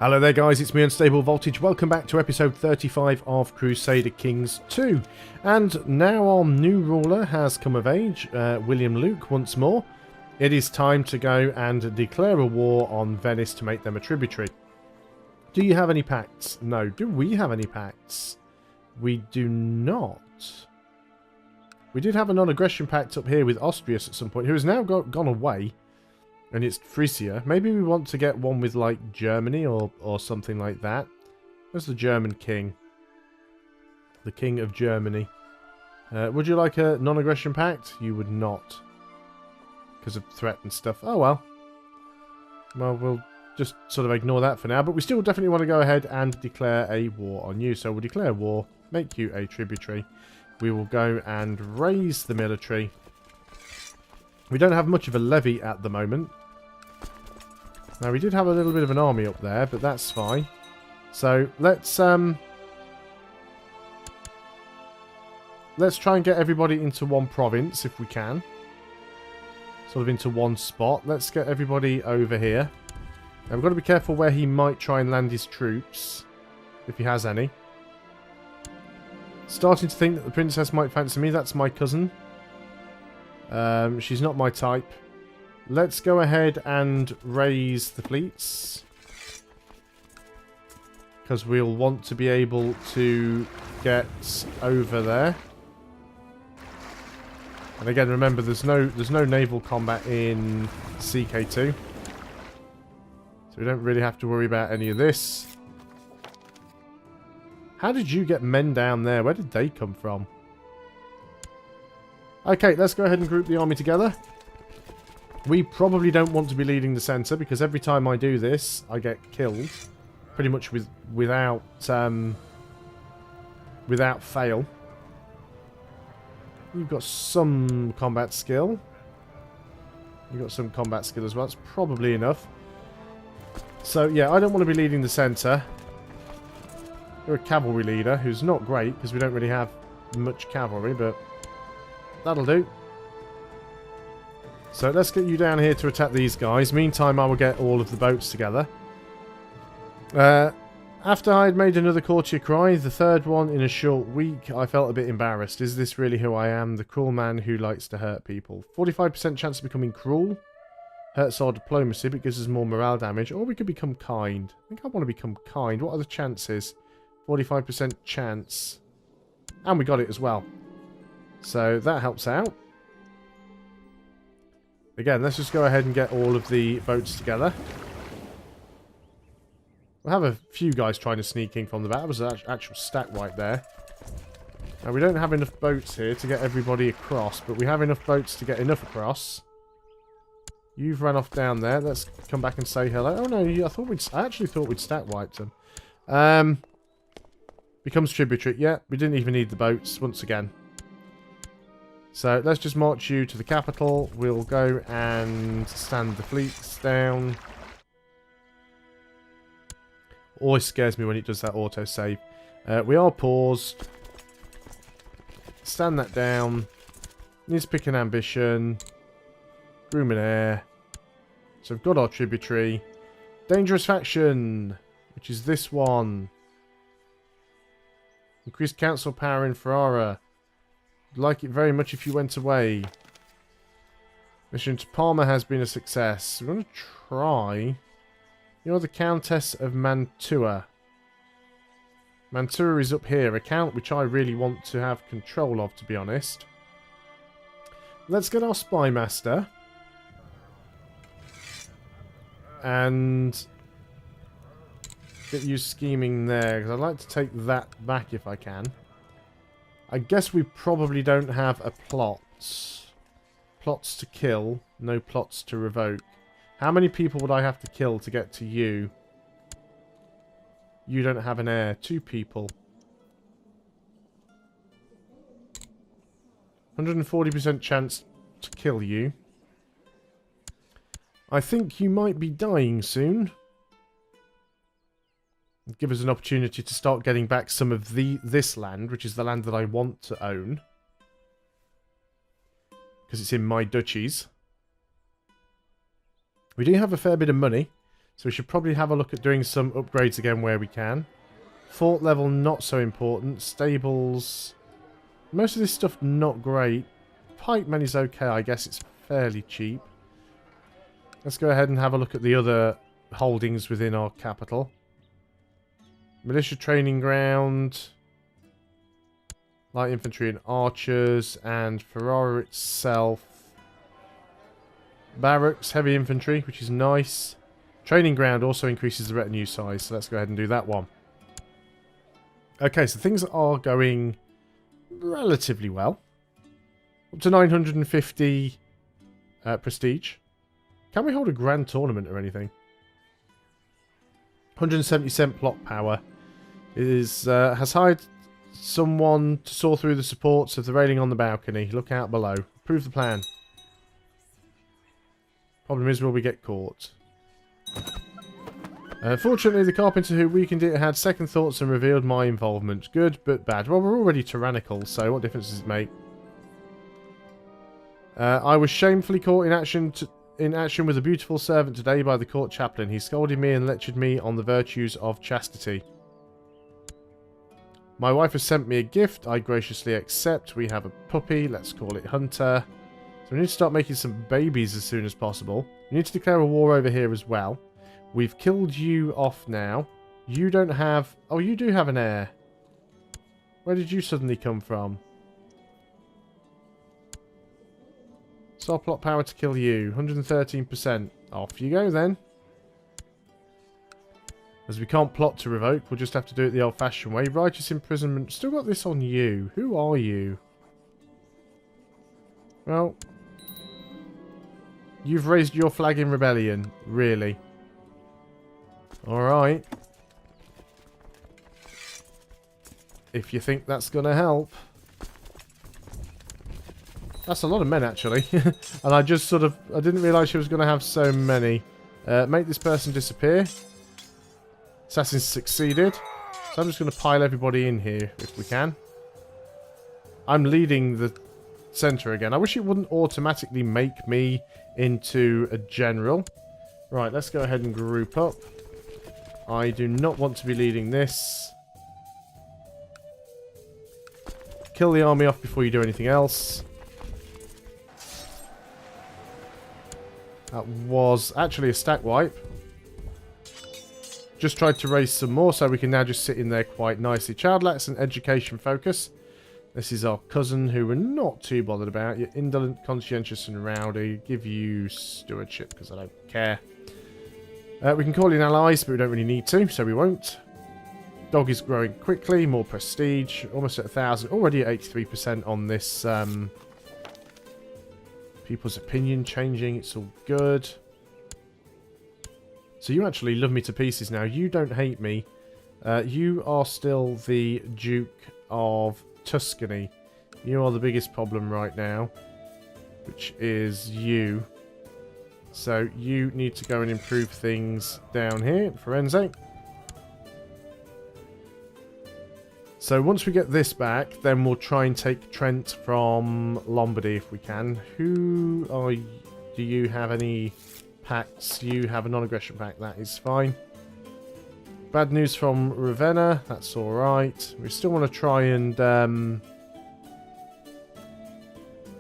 Hello there guys, it's me Unstable Voltage. Welcome back to episode 35 of Crusader Kings 2. And now our new ruler has come of age, William Luke once more. It is time to go and declare a war on Venice to make them a tributary. Do you have any pacts? No. Do we have any pacts? We do not. We did have a non-aggression pact up here with Austrias at some point, who has now gone away. And it's Frisia. Maybe we want to get one with, like, Germany or something like that. Where's the German king? The king of Germany. Would you like a non-aggression pact? You would not. Because of threat and stuff. Oh, well. Well, we'll just sort of ignore that for now. But we still definitely want to go ahead and declare a war on you. So we'll declare war. Make you a tributary. We will go and raise the military. We don't have much of a levy at the moment. Now, we did have a little bit of an army up there, but that's fine. So, let's try and get everybody into one province, if we can. Sort of into one spot. Let's get everybody over here. Now, we've got to be careful where he might try and land his troops, if he has any. Starting to think that the princess might fancy me. That's my cousin. She's not my type. Let's go ahead and raise the fleets. Because we'll want to be able to get over there. And again, remember, there's no naval combat in CK2. So we don't really have to worry about any of this. How did you get men down there? Where did they come from? Okay, let's go ahead and group the army together. We probably don't want to be leading the centre, because every time I do this, I get killed. Pretty much without fail. You've got some combat skill. You've got some combat skill as well. It's probably enough. So, yeah, I don't want to be leading the centre. You're a cavalry leader, who's not great, because we don't really have much cavalry, but that'll do. So let's get you down here to attack these guys. Meantime, I will get all of the boats together. After I had made another courtier cry, the third one in a short week, I felt a bit embarrassed. Is this really who I am? The cruel man who likes to hurt people. 45% chance of becoming cruel. Hurts our diplomacy, but gives us more morale damage. Or we could become kind. I think I want to become kind. What are the chances? 45% chance. And we got it as well. So that helps out. Again, let's just go ahead and get all of the boats together. We'll have a few guys trying to sneak in from the back. That was an actual stack right there. Now, we don't have enough boats here to get everybody across, but we have enough boats to get enough across. You've run off down there. Let's come back and say hello. Oh, no, I actually thought we'd stack wiped them. Becomes tributary. Yeah, we didn't even need the boats once again. So, let's just march you to the capital. We'll go and stand the fleets down. Always scares me when it does that autosave. We are paused. Stand that down. Needs to pick an ambition. Groom and air. So, we've got our tributary. Dangerous faction, which is this one. Increased council power in Ferrara. I'd like it very much if you went away. Mission to Parma has been a success. We're going to try... You're the Countess of Mantua. Mantua is up here. A count which I really want to have control of, to be honest. Let's get our spy master. And... get you scheming there, because I'd like to take that back if I can. I guess we probably don't have a plot. Plots to kill, no plots to revoke. How many people would I have to kill to get to you? You don't have an heir. 2 people. 140% chance to kill you. I think you might be dying soon. Give us an opportunity to start getting back some of this land, which is the land that I want to own. Because it's in my duchies. We do have a fair bit of money, So we should probably have a look at doing some upgrades again where we can. Fort level, not so important. Stables, most of this stuff not great. Pikemen is okay, I guess it's fairly cheap. Let's go ahead and have a look at the other holdings within our capital. Militia training ground. Light infantry and archers. And Ferrara itself. Barracks, heavy infantry, which is nice. Training ground also increases the retinue size, so let's go ahead and do that one. Okay, so things are going relatively well. Up to 950 prestige. Can we hold a grand tournament or anything? 170% plot power. Has hired someone to saw through the supports of the railing on the balcony. Look out below. Approve the plan. Problem is, will we get caught? Fortunately, the carpenter who weakened it had second thoughts and revealed my involvement. Good, but bad. Well, we're already tyrannical, so what difference does it make? I was shamefully caught in action with a beautiful servant today by the court chaplain. He scolded me and lectured me on the virtues of chastity. My wife has sent me a gift. I graciously accept. We have a puppy. Let's call it Hunter. So we need to start making some babies as soon as possible. We need to declare a war over here as well. We've killed you off now. You don't have... Oh, you do have an heir. Where did you suddenly come from? Star plot power to kill you. 113%. Off you go then. As we can't plot to revoke, we'll just have to do it the old-fashioned way. Righteous imprisonment. Still got this on you. Who are you? Well... You've raised your flag in rebellion. Really? Alright. If you think that's going to help. That's a lot of men, actually. And I just sort of... I didn't realise she was going to have so many. Make this person disappear. Assassins succeeded. So I'm just going to pile everybody in here, if we can. I'm leading the centre again. I wish it wouldn't automatically make me into a general. Right, let's go ahead and group up. I do not want to be leading this. Kill the army off before you do anything else. That was actually a stack wipe. Just tried to raise some more so we can now just sit in there quite nicely. Childlets and education focus. This is our cousin who we're not too bothered about. You're indolent, conscientious and rowdy. Give you stewardship because I don't care. We can call in allies, but we don't really need to, so we won't. Dog is growing quickly, more prestige, almost at 1,000. Already at 83% on this. People's opinion changing, it's all good. So you actually love me to pieces now. You don't hate me. You are still the Duke of Tuscany. You are the biggest problem right now, which is you. So you need to go and improve things down here. Firenze. So once we get this back, then we'll try and take Trent from Lombardy if we can. Who are you? Do you have any pacts? You have a non-aggression pact. That is fine. Bad news from Ravenna. That's alright. We still want to try and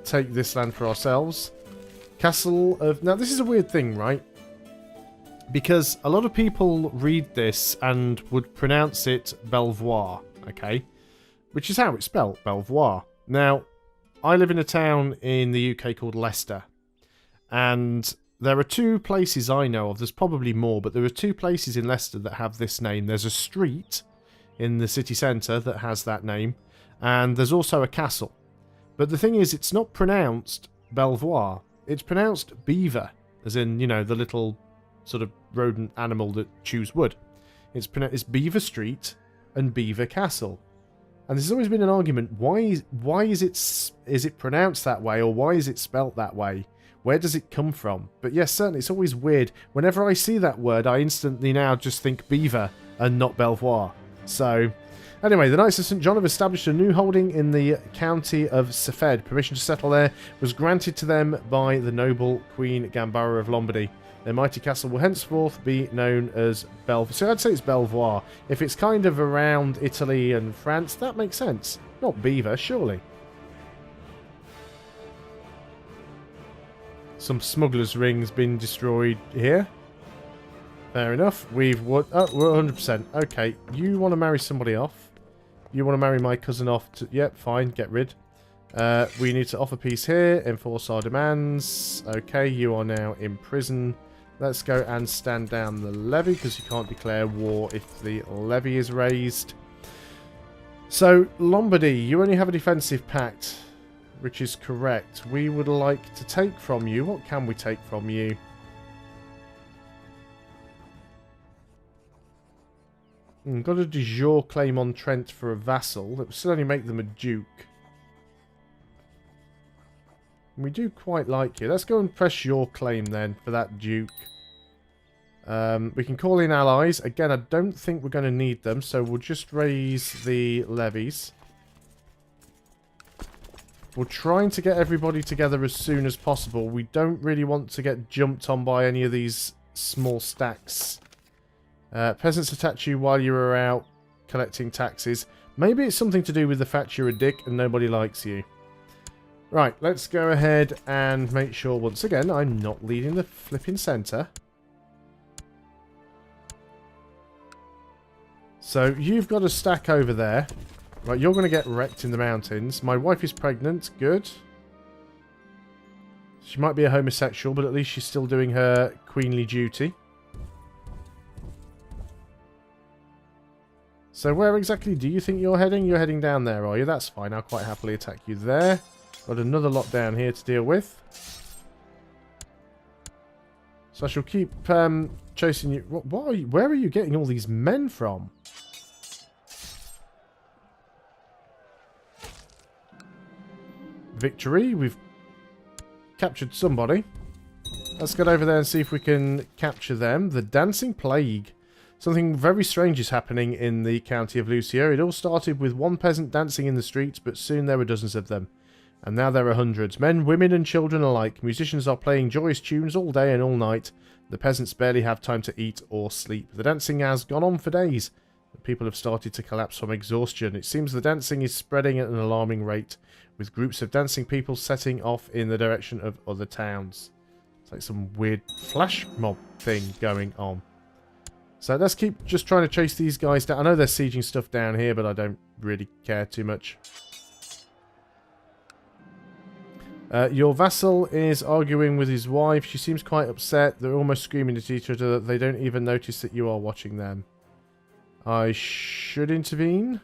take this land for ourselves. Castle of... Now, this is a weird thing, right? Because a lot of people read this and would pronounce it Belvoir, okay? Which is how it's spelled, Belvoir. Now, I live in a town in the UK called Leicester. And there are two places I know of. There's probably more, but there are two places in Leicester that have this name. There's a street in the city centre that has that name. And there's also a castle. But the thing is, it's not pronounced Belvoir. It's pronounced beaver, as in, you know, the little sort of rodent animal that chews wood. It's Beaver Street and Beaver Castle. And there's always been an argument, why is it pronounced that way, or why is it spelt that way? Where does it come from? But yes, certainly, it's always weird. Whenever I see that word, I instantly now just think beaver and not Belvoir. So... Anyway, the Knights of St. John have established a new holding in the county of Sefed. Permission to settle there was granted to them by the noble Queen Gambara of Lombardy. Their mighty castle will henceforth be known as Belvoir. So I'd say it's Belvoir. If it's kind of around Italy and France, that makes sense. Not Beaver, surely. Some smuggler's ring's been destroyed here. Fair enough. We're 100%. Okay, you want to marry somebody off. You want to marry my cousin off to... Yep, fine, get rid. We need to offer peace here, enforce our demands. Okay, you are now in prison. Let's go and stand down the levy, because you can't declare war if the levy is raised. So, Lombardy, you only have a defensive pact, which is correct. We would like to take from you... What can we take from you? Got a de jure claim on Trent for a vassal. That would still only make them a duke. We do quite like you. Let's go and press your claim then for that duke. We can call in allies. Again, I don't think we're going to need them, so we'll just raise the levies. We're trying to get everybody together as soon as possible. We don't really want to get jumped on by any of these small stacks. Peasants attack you while you are out collecting taxes. Maybe it's something to do with the fact you're a dick and nobody likes you. Right, let's go ahead and make sure once again I'm not leading the flipping centre. So you've got a stack over there. Right, you're going to get wrecked in the mountains. My wife is pregnant. Good. She might be a homosexual, but at least she's still doing her queenly duty. So where exactly do you think you're heading? You're heading down there, are you? That's fine. I'll quite happily attack you there. Got another lot down here to deal with. So I shall keep chasing you. What are you. Where are you getting all these men from? Victory. We've captured somebody. Let's get over there and see if we can capture them. The Dancing Plague. Something very strange is happening in the county of Lucio. It all started with one peasant dancing in the streets, but soon there were dozens of them. And now there are hundreds. Men, women and children alike. Musicians are playing joyous tunes all day and all night. The peasants barely have time to eat or sleep. The dancing has gone on for days. People have started to collapse from exhaustion. It seems the dancing is spreading at an alarming rate, with groups of dancing people setting off in the direction of other towns. It's like some weird flash mob thing going on. So let's keep just trying to chase these guys down. I know they're sieging stuff down here, but I don't really care too much. Your vassal is arguing with his wife. She seems quite upset. They're almost screaming at each other. They don't even notice that you are watching them. I should intervene.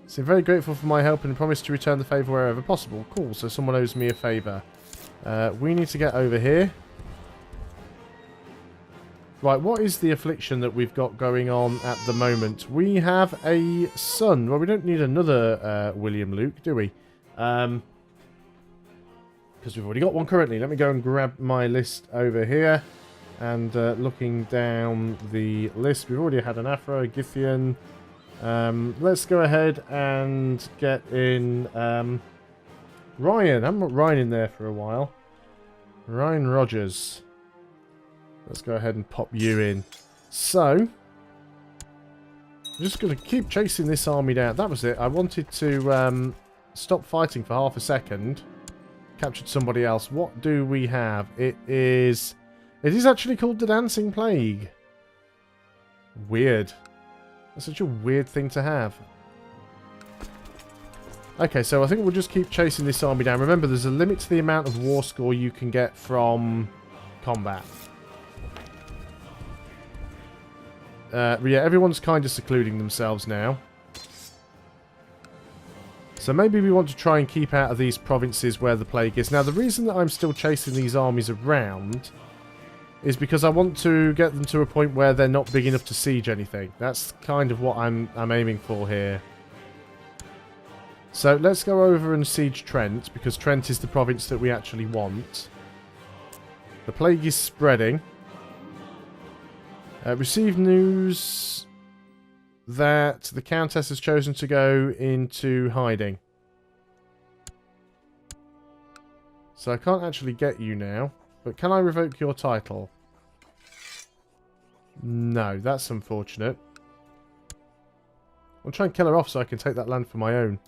So very grateful for my help and promise to return the favour wherever possible. Cool, so someone owes me a favour. We need to get over here. Right, what is the affliction that we've got going on at the moment? We have a son. Well, we don't need another William Luke, do we? Because we've already got one currently. Let me go and grab my list over here. And looking down the list, we've already had an Afro, a Githian. Let's go ahead and get in Riing. I haven't got Riing in there for a while. Riing Rogers. Let's go ahead and pop you in. So, I'm just going to keep chasing this army down. That was it. I wanted to stop fighting for half a second. Captured somebody else. What do we have? It is actually called the Dancing Plague. Weird. That's such a weird thing to have. Okay, so I think we'll just keep chasing this army down. Remember, there's a limit to the amount of war score you can get from combat. Yeah, everyone's kind of secluding themselves now. So maybe we want to try and keep out of these provinces where the plague is. Now, the reason that I'm still chasing these armies around is because I want to get them to a point where they're not big enough to siege anything. That's kind of what I'm aiming for here. So let's go over and siege Trent, because Trent is the province that we actually want. The plague is spreading. Received news that the Countess has chosen to go into hiding. So I can't actually get you now, But can I revoke your title? No, that's unfortunate. I'll try and kill her off so I can take that land for my own.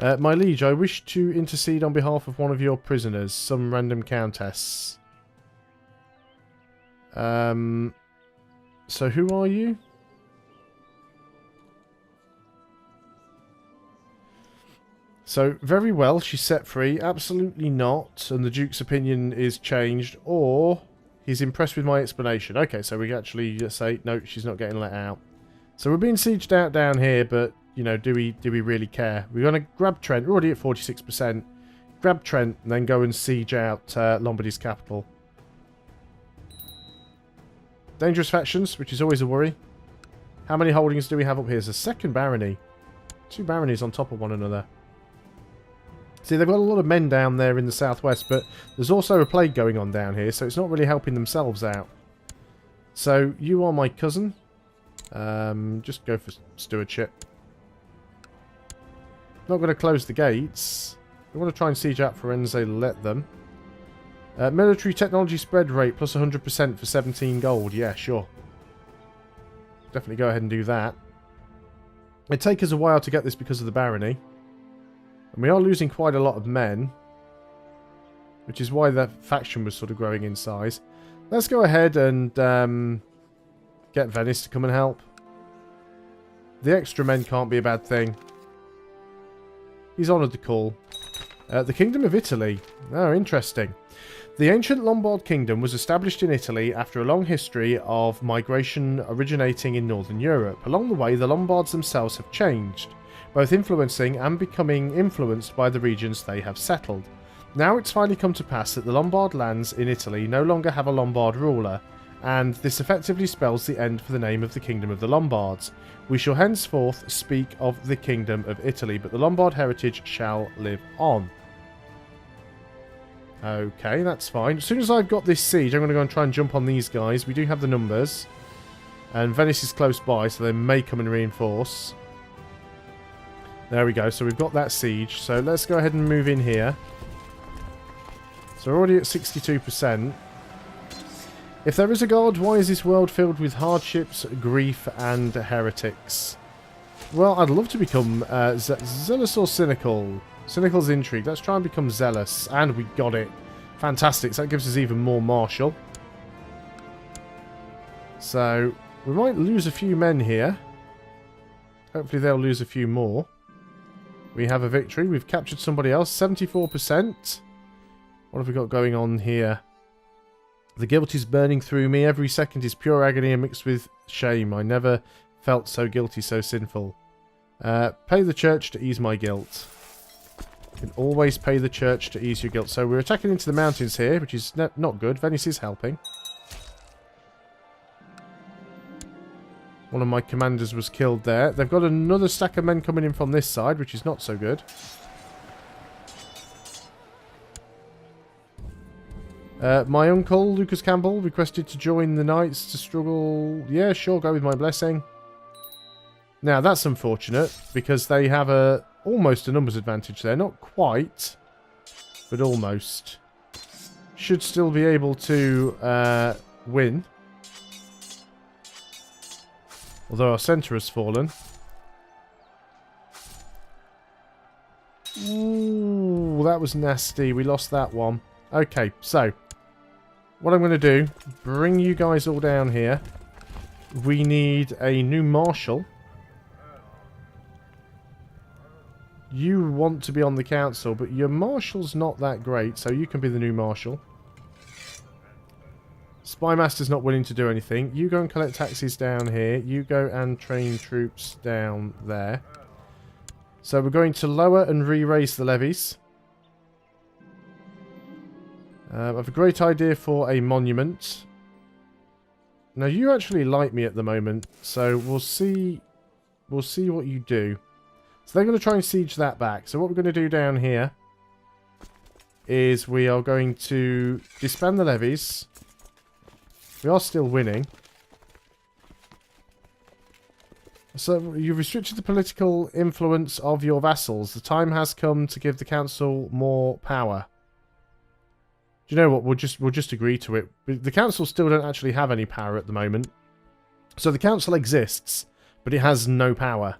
My liege, I wish to intercede on behalf of one of your prisoners, some random countess. So who are you? So, very well, she's set free. Absolutely not. And the Duke's opinion is changed. Or, he's impressed with my explanation. Okay, so we actually just say, no, she's not getting let out. So we're being sieged out down here, but, you know, do we really care? We're going to grab Trent. We're already at 46%. Grab Trent and then go and siege out Lombardy's capital. Dangerous factions, which is always a worry. How many holdings do we have up here? There's a second barony. 2 baronies on top of one another. See, they've got a lot of men down there in the southwest, but there's also a plague going on down here, so it's not really helping themselves out. So, you are my cousin. Just go for stewardship. Not going to close the gates. We want to try and siege out Firenze, let them. Military technology spread rate plus 100% for 17 gold. Yeah, sure. Definitely go ahead and do that. It'd take us a while to get this because of the barony. And we are losing quite a lot of men. Which is why the faction was sort of growing in size. Let's go ahead and get Venice to come and help. The extra men can't be a bad thing. He's honoured the call. The Kingdom of Italy. Oh, interesting. The ancient Lombard kingdom was established in Italy after a long history of migration originating in northern Europe. Along the way, the Lombards themselves have changed, both influencing and becoming influenced by the regions they have settled. Now it's finally come to pass that the Lombard lands in Italy no longer have a Lombard ruler, and this effectively spells the end for the name of the Kingdom of the Lombards. We shall henceforth speak of the Kingdom of Italy, but the Lombard heritage shall live on. Okay, that's fine. As soon as I've got this siege, I'm going to go and try and jump on these guys. We do have the numbers. And Venice is close by, so they may come and reinforce. There we go. So we've got that siege. So let's go ahead and move in here. So we're already at 62%. If there is a god, why is this world filled with hardships, grief, and heretics? Well, I'd love to become zealous or cynical. Cynical's intrigue. Let's try and become zealous. And we got it. Fantastic. So that gives us even more martial. So, we might lose a few men here. Hopefully they'll lose a few more. We have a victory. We've captured somebody else. 74%. What have we got going on here? The guilt is burning through me. Every second is pure agony and mixed with shame. I never felt so guilty, so sinful. Pay the church to ease my guilt. You can always pay the church to ease your guilt. So we're attacking into the mountains here, which is not good. Venice is helping. One of my commanders was killed there. They've got another stack of men coming in from this side, which is not so good. My uncle, Lucas Campbell, requested to join the knights to struggle. Yeah, sure, go with my blessing. Now, that's unfortunate, because they have almost a numbers advantage there. Not quite, but almost. Should still be able to win. Although our centre has fallen. Ooh, that was nasty. We lost that one. Okay, so what I'm going to do, bring you guys all down here. We need a new marshal. You want to be on the council, but your marshal's not that great, so you can be the new marshal. Spymaster's not willing to do anything. You go and collect taxes down here. You go and train troops down there. So we're going to lower and re-raise the levies. I have a great idea for a monument. Now you actually like me at the moment, so we'll see what you do. So they're going to try and siege that back. So what we're going to do down here is we are going to disband the levies. We are still winning. So you've restricted the political influence of your vassals. The time has come to give the council more power. Do you know what? We'll just agree to it. The council still don't actually have any power at the moment. So the council exists, but it has no power.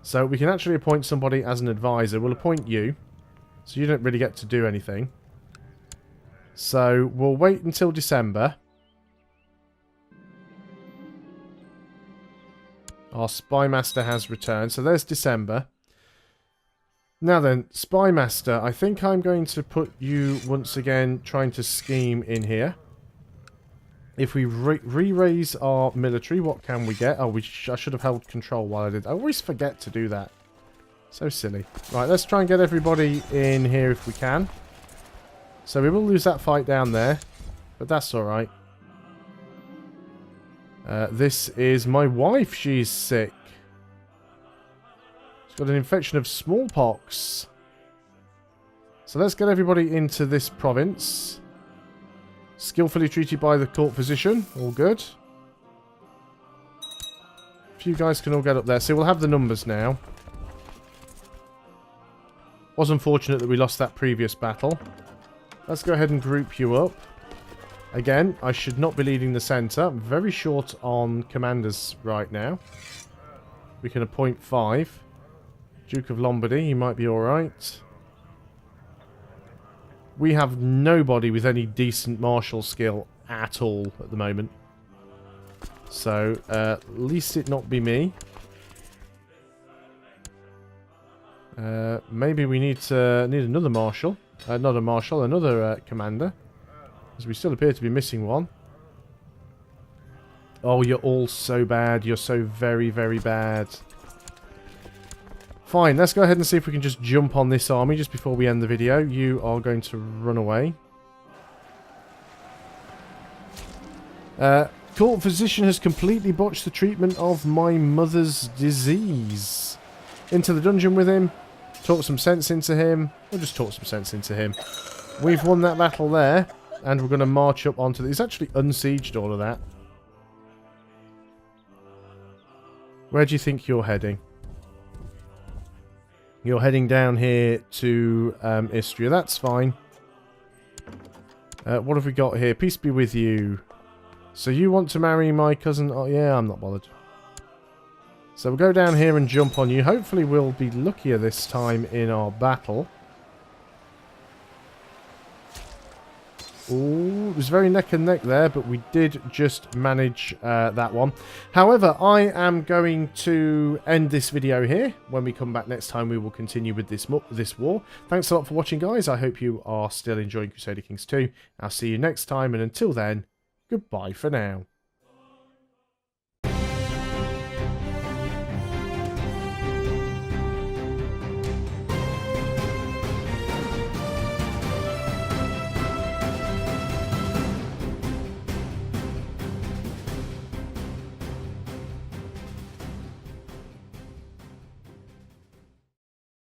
So we can actually appoint somebody as an advisor. We'll appoint you. So you don't really get to do anything. So we'll wait until December. Our spy master has returned. So there's December. Now then, spy master, I think I'm going to put you once again trying to scheme in here. If we re-raise our military, what can we get? Oh, I should have held control while I did. I always forget to do that. So silly. Right, let's try and get everybody in here if we can. So we will lose that fight down there, but that's alright. This is my wife. She's sick. She's got an infection of smallpox. So let's get everybody into this province. Skillfully treated by the court physician. All good. If you guys can all get up there. So we'll have the numbers now. Was unfortunate that we lost that previous battle. Let's go ahead and group you up. Again, I should not be leading the centre. I'm very short on commanders right now. We can appoint 5. Duke of Lombardy, he might be alright. We have nobody with any decent martial skill at all at the moment. So, at least it not be me. Maybe we need another marshal. Not a marshal, another commander. Because we still appear to be missing one. Oh, you're all so bad. You're so very, very bad. Fine, let's go ahead and see if we can just jump on this army just before we end the video. You are going to run away. Court physician has completely botched the treatment of my mother's disease. Into the dungeon with him. Talk some sense into him. We'll just talk some sense into him. We've won that battle there. And we're going to march up onto... He's actually unsieged all of that. Where do you think you're heading? You're heading down here to Istria. That's fine. What have we got here? Peace be with you. So you want to marry my cousin? Oh, yeah, I'm not bothered. So we'll go down here and jump on you. Hopefully we'll be luckier this time in our battle. Ooh, it was very neck and neck there, but we did just manage that one. However, I am going to end this video here. When we come back next time, we will continue with this war. Thanks a lot for watching, guys. I hope you are still enjoying Crusader Kings 2. I'll see you next time, and until then, goodbye for now.